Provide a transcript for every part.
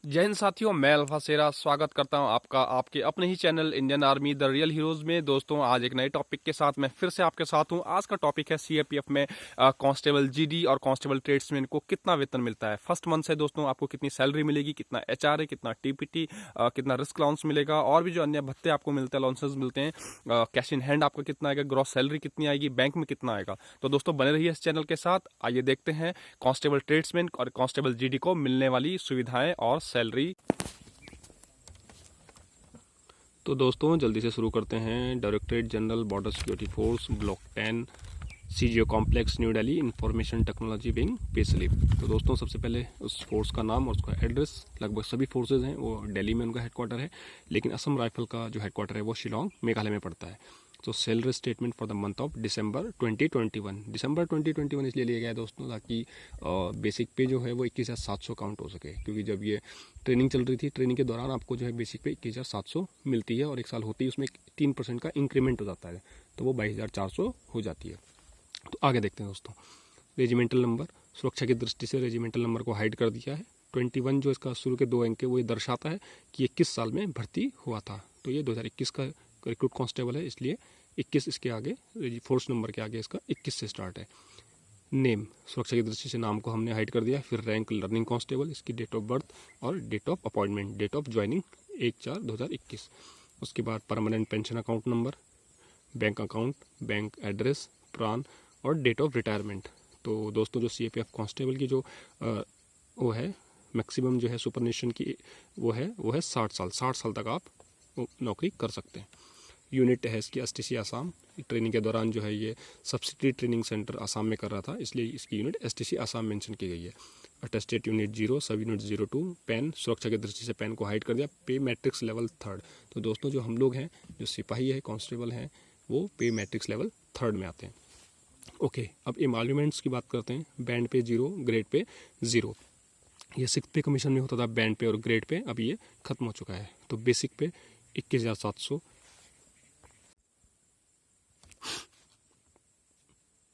जय हिंद साथियों, मैं अल्फा सेरा स्वागत करता हूं आपका आपके अपने ही channel Indian army the real heroes में। दोस्तों, आज एक नए टॉपिक के साथ मैं फिर से आपके साथ हूं। आज का टॉपिक है सीएपीएफ में कांस्टेबल जीडी और कांस्टेबल ट्रेड्समैन को कितना वेतन मिलता है। फर्स्ट मंथ से दोस्तों आपको कितनी सैलरी मिलेगी, कितना एचआरए, कितना टीपीटी, कितना रिस्क अलाउंस मिलेगा और भी जो अन्य भत्ते आपको मिलते हैं, अलाउंसेस मिलते हैं, कैश इन हैंड आपका कितना आएगा, ग्रॉस सैलरी कितनी आएगी, बैंक में कितना आएगा। तो दोस्तों बने रहिए इस चैनल के साथ। आइए देखते हैं कांस्टेबल ट्रेड्समैन और कांस्टेबल जीडी को मिलने वाली सुविधाएं और सैलरी। तो दोस्तों जल्दी से शुरू करते हैं। Directorate general border security force, block 10, CGO complex, new Delhi, information technology wing, pay slip. तो दोस्तों सबसे पहले उस फोर्स का नाम और उसका एड्रेस। लगभग सभी फोर्सेज हैं वो दिल्ली में उनका हेडक्वार्टर है, लेकिन असम राइफल का जो हेडक्वार्टर है वो शिलोंग मेघालय में पड़ता है। तो salary statement for the month of December 2021। दिसंबर 2021 इसलिए लिया गया है दोस्तों ताकि बेसिक पे जो है वो 21,700 काउंट हो सके, क्योंकि जब ये ट्रेनिंग चल रही थी, ट्रेनिंग के दौरान आपको जो है बेसिक पे 21,700 मिलती है और एक साल होती है उसमें 3% का इंक्रीमेंट हो जाता है, तो वो 22,400 हो जाती है। तो आगे देखते हैं दोस्तों। रेजिमेंटल नंबर, सुरक्षा की दृष्टि से रेजिमेंटल नंबर को हाइड कर दिया है। 21 जो इसका शुरू के 2 अंक है वो ये दर्शाता है कि ये किस साल में भर्ती हुआ था। तो ये 2021 का रिक्रूट कांस्टेबल है, इसलिए 21 इसके आगे, फोर्स नंबर के आगे इसका 21 से स्टार्ट है। नेम, सुरक्षा की दृष्टि से नाम को हमने हाइड कर दिया। फिर रैंक लर्निंग कांस्टेबल, इसकी डेट ऑफ बर्थ और date of appointment, date of joining 1/4/2021। उसके बाद permanent pension account number, bank account, bank address, PRAN और डेट ऑफ रिटायरमेंट। तो दोस्तों जो सीएपीएफ कांस्टेबल की जो वो है मैक्सिमम जो है सुपरनेशन की वो है 60 साल। 60 साल तक आप नौकरी कर सकते हैं। यूनिट है इसकी एसटीसी आसाम। ट्रेनिंग के दौरान जो है ये सब्सिडी ट्रेनिंग सेंटर आसाम में कर रहा था, इसलिए इसकी यूनिट एसटीसी आसाम मेंशन की गई है। अटेस्टेड यूनिट 0, सब यूनिट 02। पेन, सुरक्षा की दृष्टि से पेन को हाइड कर दिया। पे मैट्रिक्स लेवल 3rd। तो दोस्तों जो हम लोग हैं, जो सिपाही है, कांस्टेबल हैं, वो पे मैट्रिक्स लेवल 3rd में आते हैं। ओके, अब एमॉल्यूमेंट्स की बात करते हैं। बैंड पे 0, ग्रेड पे 0। ये 6th पे कमीशन में होता था बैंड पे और ग्रेड पे, अब ये खत्म हो चुका है। तो बेसिक पे 21,700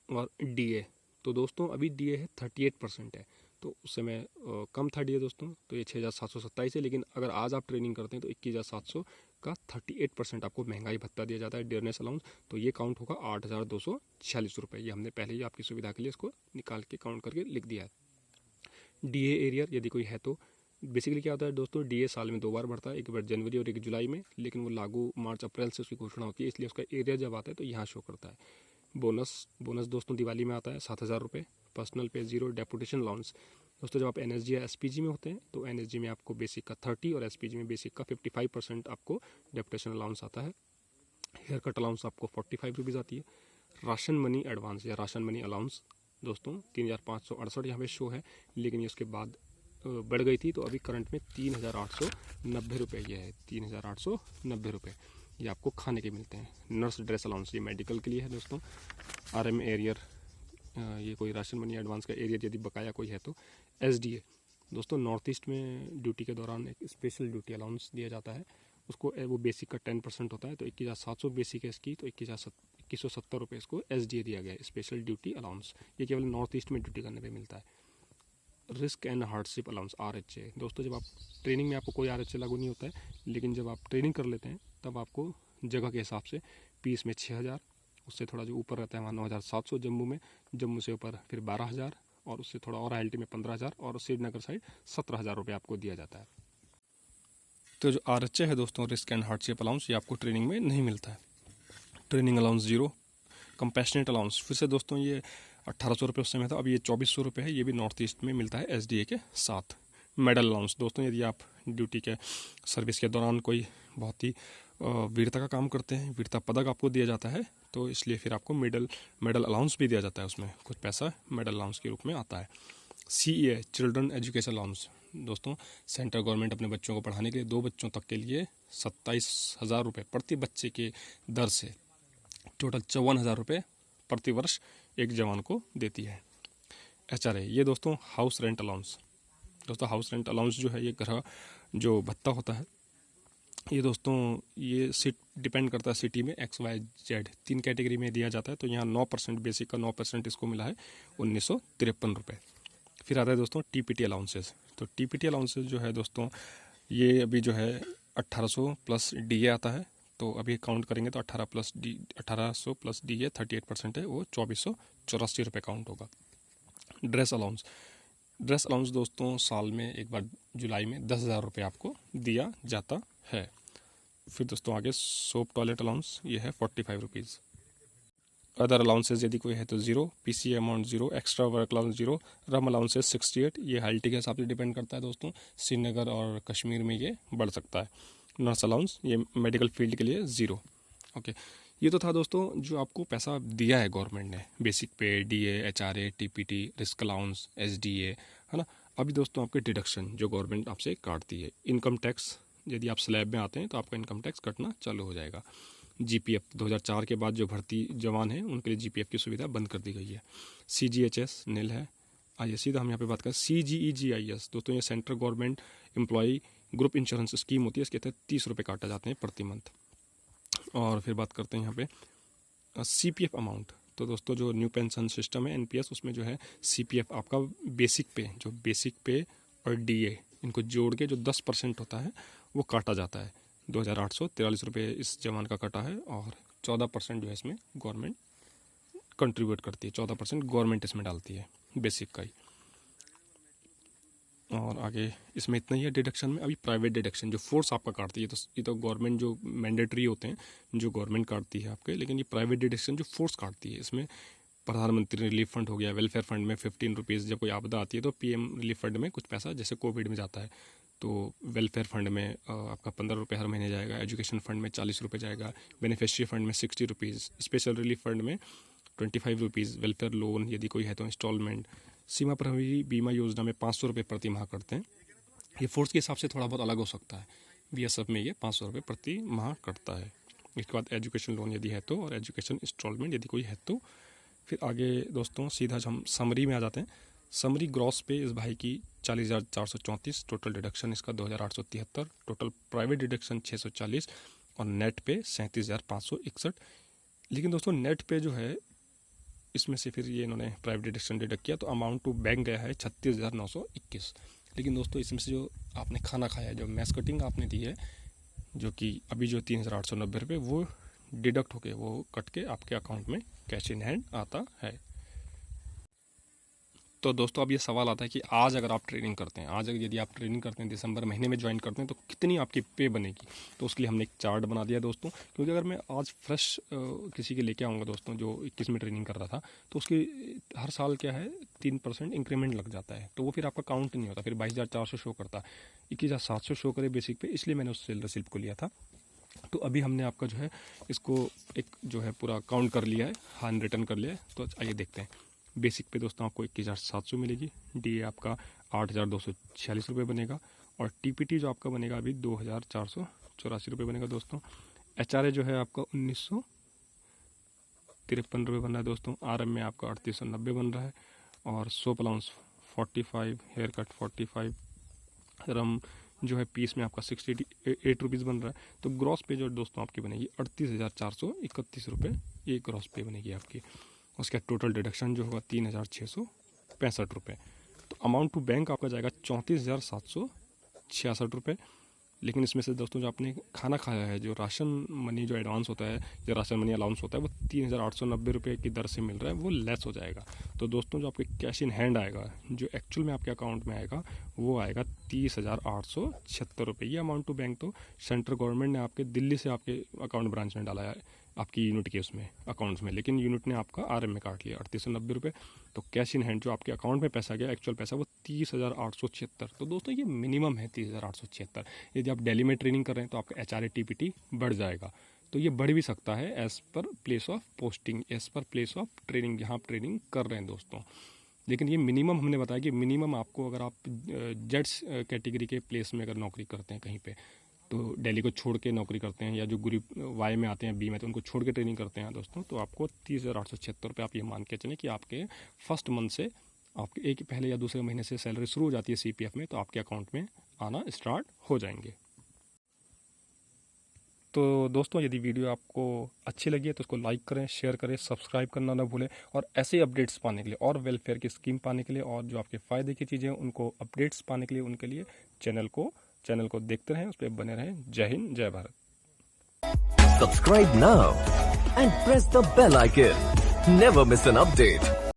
और डीए, तो दोस्तों अभी डीए है 38% है, तो उस समय कम था डीए दोस्तों, तो ये 6,727 है। लेकिन अगर आज आप ट्रेनिंग करते हैं तो 21,700 का 38% आपको महंगाई भत्ता दिया जाता है, डियरनेस अलाउंस। तो ये काउंट होगा 8,246 रुपये। ये हमने पहले ही आपकी सुविधा के लिए इसको निकाल के काउंट करके लिख दिया है। डीए एरियर यदि कोई है तो बेसिकली क्या होता है दोस्तों, डीए साल में 2 बार बढ़ता है, एक बार जनवरी और एक जुलाई में, लेकिन वो लागू मार्च अप्रैल से उसकी घोषणा होती है, इसलिए उसका एरिया जब आता है तो यहाँ शो करता है। बोनस दोस्तों दिवाली में आता है 7,000 रुपये। पर्सनल पे 0। डेपुटेशन अलाउंस दोस्तों, जब आप एनएसजी या एसपीजी में होते हैं तो एनएसजी में आपको बेसिक का 30 और एसपीजी में बेसिक का 55% आपको डेपुटेशन अलाउंस आता है। हेयर कट अलाउंस आपको 45 रुपीज़ आती है। राशन मनी एडवांस या राशन मनी अलाउंस दोस्तों 3,568 यहाँ पे शो है, लेकिन ये उसके बाद बढ़ गई थी, तो अभी करंट में 3,890 रुपये ये है। 3,890 रुपये ये आपको खाने के मिलते हैं। नर्स ड्रेस अलाउंस ये मेडिकल के लिए है दोस्तों। आरएम एरियर, ये कोई राशन मनी एडवांस का एरियर यदि बकाया कोई है तो। एसडीए दोस्तों, नॉर्थ ईस्ट में ड्यूटी के दौरान एक स्पेशल ड्यूटी अलाउंस दिया जाता है, उसको वो बेसिक का 10% होता है, तो 21,700 बेसिक है इसकी, तो 2170 रुपये इसको एसडीए दिया गया है, स्पेशल ड्यूटी अलाउंस। ये केवल नॉर्थ ईस्ट में ड्यूटी करने पे मिलता है। Risk and hardship allowance RHA दोस्तों, जब आप ट्रेनिंग में आपको कोई आरएचए लागू नहीं होता है, लेकिन जब आप ट्रेनिंग कर लेते हैं तब आपको जगह के हिसाब से पीस में 6,000, उससे थोड़ा जो ऊपर रहता है वहाँ 9,700 जम्मू में, जम्मू से ऊपर फिर 12,000 और उससे थोड़ा और आईएलटी में 15,000 और श्रीनगर साइड 17,000 रुपये आपको दिया जाता है। तो जो आरएचए है दोस्तों, रिस्क एंड हार्डशिप अलाउंस, ये आपको ट्रेनिंग में नहीं मिलता है। Training allowance 0। कंपैशनेट अलाउंस फिर से दोस्तों ये 1,800 रुपये उस समय था, अब ये 2,400 रुपये है, ये भी नॉर्थ ईस्ट में मिलता है एसडीए के साथ। मेडल अलाउंस दोस्तों, यदि आप ड्यूटी के सर्विस के दौरान कोई बहुत ही वीरता का काम करते हैं, वीरता पदक आपको दिया जाता है, तो इसलिए फिर आपको मेडल अलाउंस भी दिया जाता है, उसमें कुछ पैसा मेडल अलाउंस के रूप में आता है। CEA, चिल्ड्रन एजुकेशन अलाउंस दोस्तों, सेंट्रल गवर्नमेंट अपने बच्चों को पढ़ाने के लिए 2 बच्चों तक के लिए 27,000 रुपये प्रति बच्चे के दर से टोटल 54,000 रुपये प्रति वर्ष एक जवान को देती है। एचआरए ये दोस्तों हाउस रेंट अलाउंस दोस्तों, हाउस रेंट अलाउंस जो है ये घर जो भत्ता होता है, ये दोस्तों ये सीट डिपेंड करता है सिटी में, XYZ 3 कैटेगरी में दिया जाता है। तो यहाँ 9% बेसिक का 9% इसको मिला है 1,953 रुपये। फिर आता है दोस्तों टीपीटी अलाउंसेस। तो टीपीटी अलाउंसेस जो है दोस्तों, ये अभी जो है 1800 प्लस डीए आता है। तो अभी काउंट करेंगे तो 1800 प्लस डीए 38% है, वो 2484 रुपये काउंट होगा। ड्रेस अलाउंस दोस्तों साल में एक बार जुलाई में 10,000 रुपये आपको दिया जाता है। फिर दोस्तों आगे सोप टॉयलेट अलाउंस, ये है 45 रुपीज़। अदर अलाउंसेज यदि कोई है तो zero, PC amount zero, extra work allowance zero, rum allowances 68। ये हाइल्टी के हिसाब से डिपेंड करता है दोस्तों, श्रीनगर और कश्मीर में ये बढ़ सकता है। नर्स अलाउंस, ये मेडिकल फील्ड के लिए ज़ीरो। ओके, ये तो था दोस्तों जो आपको पैसा दिया है गवर्नमेंट ने, बेसिक पे, DA, HRA, TPT, risk allowance, SDA, है ना। अभी दोस्तों आपके डिडक्शन जो गवर्नमेंट आपसे काटती है, इनकम टैक्स, यदि आप स्लैब में आते हैं तो आपका इनकम टैक्स कटना चालू हो जाएगा। जीपीएफ 2004 के बाद जो भर्ती जवान हैं उनके लिए जीपीएफ की सुविधा बंद कर दी गई है। सीजीएचएस नील है। आइए सीधा हम यहाँ पे बात करें सीजीईजीआईएस। दोस्तों ये central government employ group insurance scheme होती है, इसके तहत 30 रुपये काटे जाते हैं प्रति मंथ। और फिर बात करते हैं यहाँ पे सीपीएफ अमाउंट। तो दोस्तों जो न्यू पेंशन सिस्टम है एनपीएस, उसमें जो है सीपीएफ आपका बेसिक पे और डीए इनको जोड़ के जो 10% होता है वो काटा जाता है। 2843 रुपये इस जवान का कटा है और 14% जो है इसमें गवर्नमेंट कंट्रीब्यूट करती है, 14% गवर्नमेंट इसमें डालती है बेसिक का ही। और आगे इसमें इतना ही है डिडक्शन में। अभी प्राइवेट डिडक्शन जो फोर्स आपका काटती है, तो ये तो गवर्नमेंट जो मैंडेटरी होते हैं जो गवर्नमेंट काटती है आपके, लेकिन ये प्राइवेट डिडक्शन जो फोर्स काटती है, इसमें प्रधानमंत्री रिलीफ फंड हो गया, वेलफेयर फंड में 15 रुपीज़, जब कोई आपदा आती है तो पीएम रिलीफ फंड में कुछ पैसा जैसे कोविड में जाता है, तो वेलफेयर फंड में आपका 15 रुपये हर महीने जाएगा, एजुकेशन फंड में 40 रुपये जाएगा, बेनिफिशियरी फंड में 60 रुपीज़, स्पेशल रिलीफ फंड में 25 रुपीज़, वेलफेयर लोन यदि कोई है तो इंस्टॉलमेंट, सीमा प्रभावी बीमा योजना में 500 रुपये प्रति माह करते हैं। ये फोर्स के हिसाब से थोड़ा बहुत अलग हो सकता है, बीएसएफ में ये 500 रुपये प्रति माह करता है। इसके बाद एजुकेशन लोन यदि है तो, और एजुकेशन इंस्टॉलमेंट यदि कोई है तो। फिर आगे दोस्तों सीधा हम समरी में आ जाते हैं। समरी ग्रॉस पे इस भाई की 40,434, टोटल डिडक्शन इसका 2,873, टोटल प्राइवेट डिडक्शन 640 और नेट पे 37,561। लेकिन दोस्तों नेट पे जो है इसमें से फिर ये इन्होंने प्राइवेट डिडक्शन डिडक्ट किया तो अमाउंट टू बैंक गया है 36,921। लेकिन दोस्तों इसमें से जो आपने खाना खाया है, जो मैस कटिंग आपने दी है, जो कि अभी जो 3,890 रुपये, वो डिडक्ट होके वो कट के आपके अकाउंट में कैश इन हैंड आता है। तो दोस्तों अब ये सवाल आता है कि आज अगर आप ट्रेनिंग करते हैं, आज अगर यदि आप ट्रेनिंग करते हैं दिसंबर महीने में ज्वाइन करते हैं तो कितनी आपकी पे बनेगी। तो उसके लिए हमने एक चार्ट बना दिया दोस्तों, क्योंकि अगर मैं आज फ्रेश किसी के लेके आऊँगा दोस्तों जो 21 में ट्रेनिंग कर रहा था, तो उसकी हर साल क्या है 3% इंक्रीमेंट लग जाता है, तो वो फिर आपका काउंट नहीं होता, फिर 22,400 शो करता है, 21,700 शो करे बेसिक पे, इसलिए मैंने उस सैलरी स्लिप को लिया था। तो अभी हमने आपका जो है इसको एक जो है पूरा काउंट कर लिया है, हैंड रिटर्न कर लिया है। तो आइए देखते हैं। बेसिक पे दोस्तों आपको 21,700 मिलेगी, डीए आपका 8,246 रुपये बनेगा, और टीपीटी जो आपका बनेगा अभी 2,484 रुपये बनेगा दोस्तों। एचआरए जो है आपका 1,953 रुपये बन रहा है दोस्तों। आरएम में आपका 3,890 बन रहा है, और सोप अलाउंस 45, हेयर कट 45, रम जो है पीस में आपका 68 रुपीज़ बन रहा है। तो ग्रॉस पे जो दोस्तों आपकी बनेगी 38,431 रुपये, ये ग्रॉस पे बनेगी आपकी। उसका टोटल डिडक्शन जो होगा 3,665 रुपये। तो अमाउंट टू बैंक आपका जाएगा 34,766 रुपये। लेकिन इसमें से दोस्तों जो आपने खाना खाया है, जो राशन मनी जो एडवांस होता है, जो राशन मनी अलाउंस होता है, वो 3,890 रुपये की दर से मिल रहा है, वो लेस हो जाएगा। तो दोस्तों जो आपके कैश इन हैंड आएगा, जो एक्चुअल में आपके अकाउंट में आएगा, वो आएगा 30,876 रुपये। ये अमाउंट टू बैंक तो सेंट्रल गवर्नमेंट ने आपके दिल्ली से आपके अकाउंट ब्रांच में डाला है, आपकी यूनिट के उसमें अकाउंट्स में, लेकिन यूनिट ने आपका आरएम में काट लिया 3890 रुपये। तो कैश इन हैंड जो आपके अकाउंट में पैसा गया, एक्चुअल पैसा, वो 30,876। तो दोस्तों ये मिनिमम है 30,876। यदि आप दिल्ली में ट्रेनिंग कर रहे हैं तो आपका एचआरए टीपीटी बढ़ जाएगा, तो ये बढ़ भी सकता है as per place of posting, as per place of training, जहाँ आप ट्रेनिंग कर रहे हैं दोस्तों। लेकिन ये मिनिमम हमने बताया कि मिनिमम आपको, अगर आप जेड्स कैटेगरी के प्लेस में अगर नौकरी करते हैं कहीं पे, तो दिल्ली को छोड़ के नौकरी करते हैं, या जो ग्रुप वाई में आते हैं, बी में, तो उनको छोड़ के ट्रेनिंग करते हैं दोस्तों, तो आपको 30,876 रुपये आप ये मान के चलें कि आपके फर्स्ट मंथ से, आपके एक पहले या दूसरे महीने से सैलरी शुरू हो जाती है सीपीएफ में, तो आपके अकाउंट में आना स्टार्ट हो जाएंगे। तो दोस्तों यदि वीडियो आपको अच्छी लगी है तो उसको लाइक करें, शेयर करें, सब्सक्राइब करना ना भूलें। और ऐसे अपडेट्स पाने के लिए और वेलफेयर की स्कीम पाने के लिए और जो आपके फ़ायदे की चीज़ें हैं उनको अपडेट्स पाने के लिए उनके लिए चैनल को देखते रहें, उस पर बने रहें। जय हिंद, जय Bharat. Subscribe now and press the bell icon. Never miss an update.